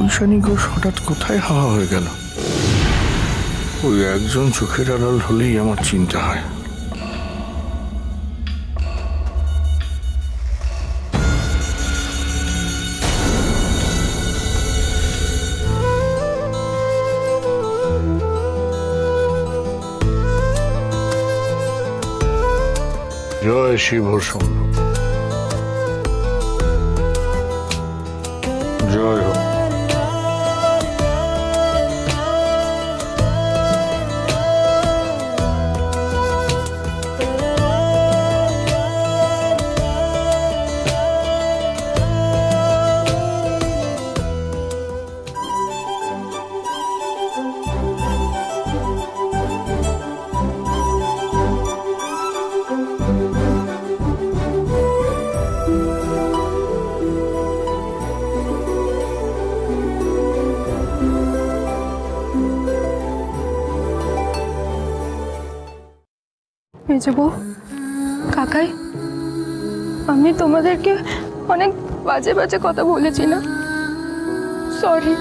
বৈশানী ঘোষ হঠাৎ কোথায় হাওয়া হয়ে গেল? ওই একজন চোখের আড়াল হলেই আমার চিন্তা হয়। জয় শিব শম্ভু, জয় হোক। মেজবু, কাকাই, আমি তোমাদেরকে অনেক বাজে বাজে কথা বলেছি না? সরি,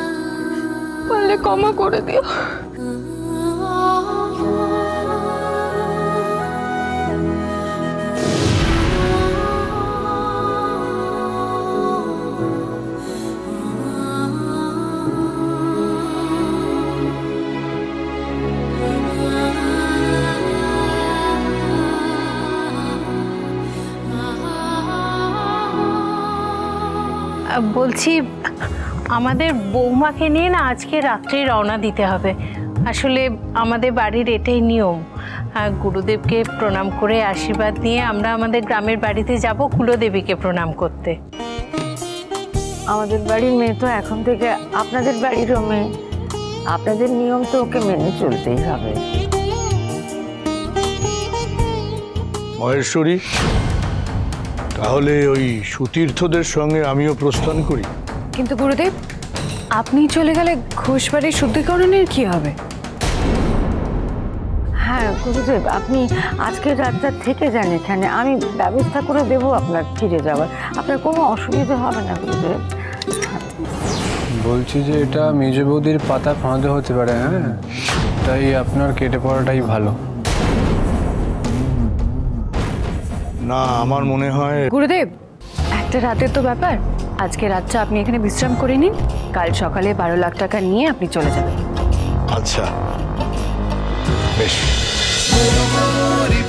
পারলে ক্ষমা করে দিও। বলছি, আমাদের বৌমাকে নিয়ে না আজকে রাত্রে রওনা দিতে হবে। আসলে আমাদের বাড়ির এটাই নিয়ম। গুরুদেবকে প্রণাম করে আশীর্বাদ নিয়ে আমরা আমাদের গ্রামের বাড়িতে যাব কুলদেবীকে প্রণাম করতে। আমাদের বাড়ির মেয়ে তো এখন থেকে আপনাদের বাড়িরও মেয়ে, আপনাদের নিয়ম তো ওকে মেনে চলতেই হবে। মহেশ্বরী, তাহলে ওই সুতীর্থদের সঙ্গে আমিও প্রস্থান করি। কিন্তু গুরুদেব, আপনি চলে গেলে ঘোষবাড়ির শুদ্ধিকরণের কি হবে? হ্যাঁ গুরুদেব, আপনি আজকের রাতটা থেকে যান এখানে, আমি ব্যবস্থা করে দেবো আপনার ফিরে যাওয়ার। আপনার কোনো অসুবিধা হবে না গুরুদেব। বলছি যে এটা মেজ বৌদির পাতা ফাঁদে হতে পারে, হ্যাঁ, তাই আপনার কেটে পড়াটাই ভালো। না, আমার মনে হয় গুরুদেব, একটা রাতের তো ব্যাপার, আজকে রাতটা আপনি এখানে বিশ্রাম করে নিন, কাল সকালে 12 লাখ টাকা নিয়ে আপনি চলে যাবেন। আচ্ছা, বেশ।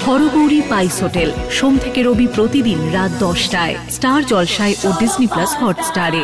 হরগৌরী পাইস হোটেল, সোম থেকে রবি প্রতিদিন রাত 10টায় স্টার জলসায় ও ডিজনি প্লাস হটস্টারে।